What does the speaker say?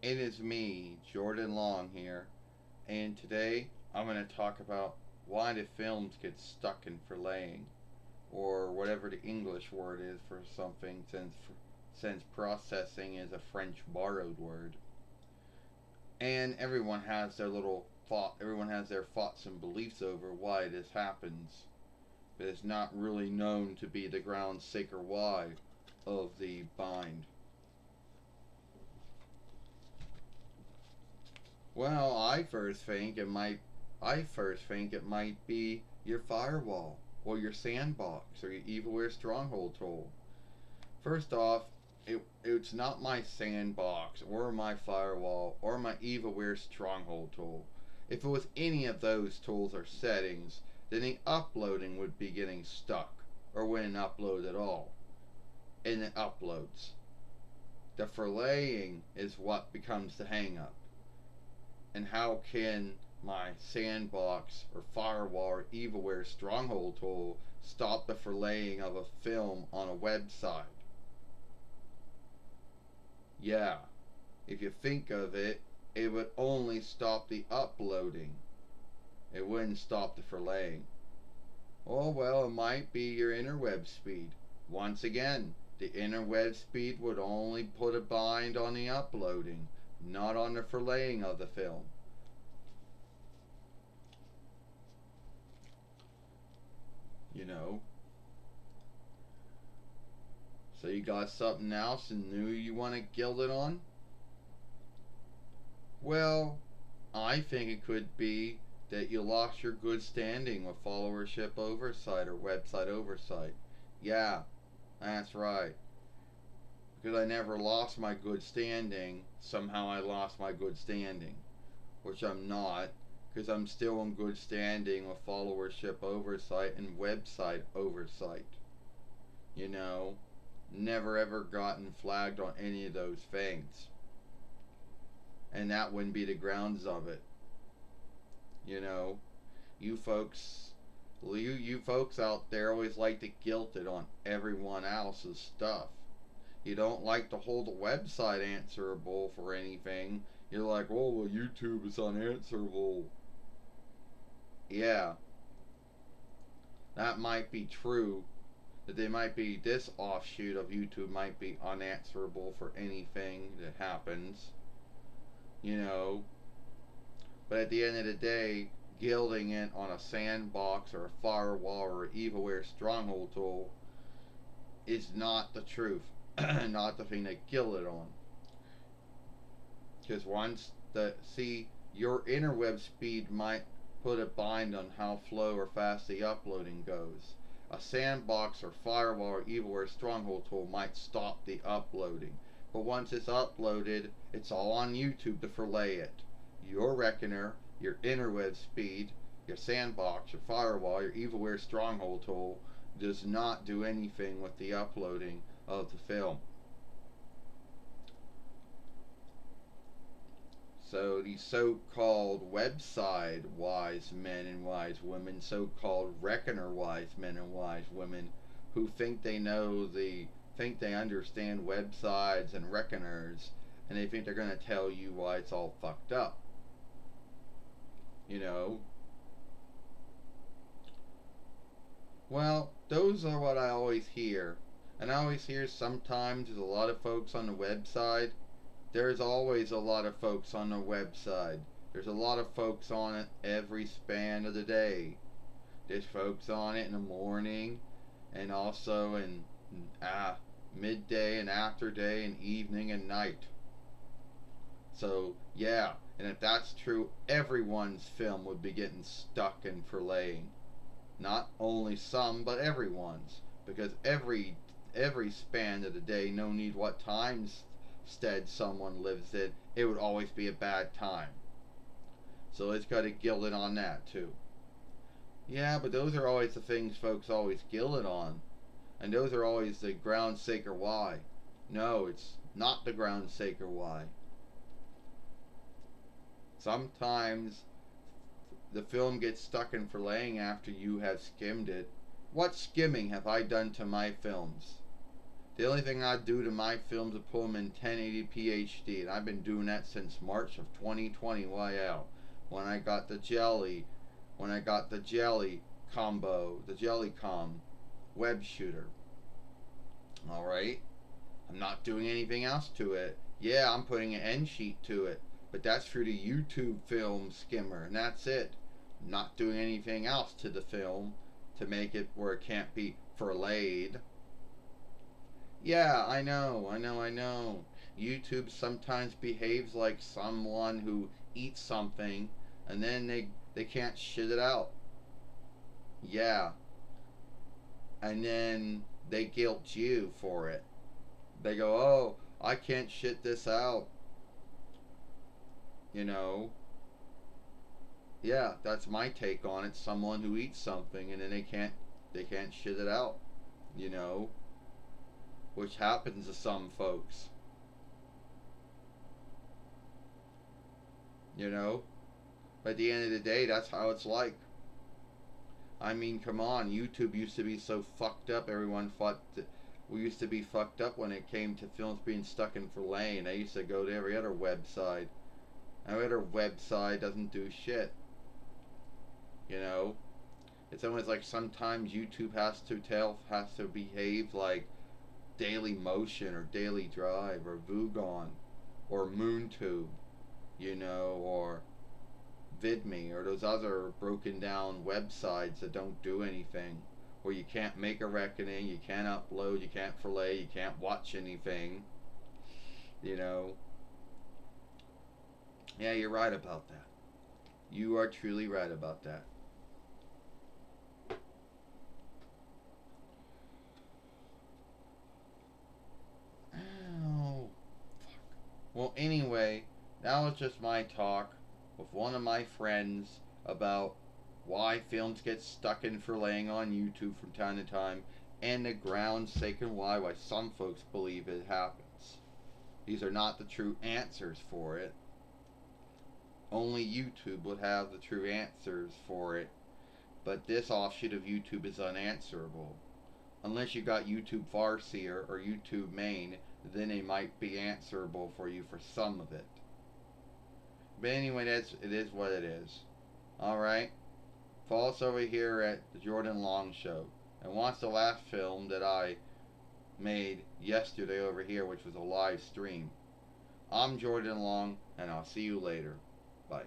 It is me, Jordan Long here, and today I'm going to talk about why do films get stuck in forlaying, or whatever the English word is for something, since processing is a French borrowed word. And everyone has their thoughts and beliefs over why this happens, but it's not really known to be the ground sake or why of the bind. Well, I first think it might be your firewall or your sandbox or your evilware stronghold tool. First off, it's not my sandbox or my firewall or my evilware stronghold tool. If it was any of those tools or settings, then the uploading would be getting stuck or wouldn't upload at all. And it uploads. The forlaying is what becomes the hangup. And how can my sandbox or firewall or evilware stronghold tool stop the forlaying of a film on a website? Yeah, if you think of it, it would only stop the uploading. It wouldn't stop the forlaying. Oh well, it might be your interweb speed. Once again, the interweb speed would only put a bind on the uploading, not on the forlaying of the film. You know, so you got something else and new you want to gild it on? Well, I think it could be that you lost your good standing with followership oversight or website oversight. Yeah, that's right. Because I never lost my good standing, somehow I lost my good standing. Which I'm not, because I'm still in good standing with followership oversight and website oversight. You know, never ever gotten flagged on any of those things. And that wouldn't be the grounds of it. You know, you folks, you folks out there always like to guilt it on everyone else's stuff. You don't like to hold a website answerable for anything. You're like, oh, well, YouTube is unanswerable. Yeah, that might be true. That they might be, this offshoot of YouTube might be unanswerable for anything that happens. You know, but at the end of the day, gilding it on a sandbox or a firewall or an evilware stronghold tool is not the truth, not the thing that gild it on. Because your interweb speed might put a bind on how slow or fast the uploading goes. A sandbox or firewall or evilware stronghold tool might stop the uploading. But once it's uploaded, it's all on YouTube to forlay it. Your reckoner, your interweb speed, your sandbox, your firewall, your evilware stronghold tool does not do anything with the uploading of the film. So these so-called website wise men and wise women, so-called reckoner wise men and wise women, who think they understand websites and reckoners, and they think they're going to tell you why it's all fucked up. You know, well, those are what I always hear, and I always hear sometimes there's a lot of folks on the website. There's always a lot of folks on the website. There's a lot of folks on it every span of the day. There's folks on it in the morning and also in midday and after day and evening and night. So, yeah, and if that's true, everyone's film would be getting stuck in forlaying. Not only some, but everyone's. Because every span of the day, no need what times stead someone lives in, it would always be a bad time. So it's got to gild it on that too. Yeah, but those are always the things folks always gild it on. And those are always the ground sake or why. No, it's not the ground sake or why. Sometimes the film gets stuck in forlaying after you have skimmed it. What skimming have I done to my films? The only thing I do to my films is put them in 1080p HD, and I've been doing that since March of 2020. YL, when I got the jelly, when I got the jelly combo, the Jellycom web shooter. All right, I'm not doing anything else to it. Yeah, I'm putting an end sheet to it, but that's through the YouTube film skimmer, and that's it. I'm not doing anything else to the film to make it where it can't be forlaid. Yeah, I know. YouTube sometimes behaves like someone who eats something and then they can't shit it out. Yeah, and then they guilt you for it. They go, "Oh, I can't shit this out," you know. Yeah, that's my take on it. Someone who eats something and then they can't shit it out, you know, which happens to some folks, you know. But at the end of the day, that's how it's like. I mean, come on. YouTube used to be so fucked up. Everyone thought that we used to be fucked up when it came to films being stuck in Forlaid. I used to go to every other website. Every other website doesn't do shit. You know, it's almost like sometimes YouTube has to behave like Daily Motion or Daily Drive or Vugon or MoonTube. You know, or VidMe or those other broken down websites that don't do anything, where you can't make a reckoning, you can't upload, you can't fillet, you can't watch anything. You know, yeah, you're right about that. You are truly right about that. Oh, well, anyway, that was just my talk with one of my friends about why films get stuck in filleting on YouTube from time to time, and the grounds sake and why some folks believe it happens. These are not the true answers for it. Only YouTube would have the true answers for it, but this offshoot of YouTube is unanswerable. Unless you got YouTube Farseer or YouTube Main, then it might be answerable for you for some of it. But anyway, it is what it is. Alright? Follow us over here at the Jordan Long Show. And watch the last film that I made yesterday over here, which was a live stream. I'm Jordan Long, and I'll see you later. Bye.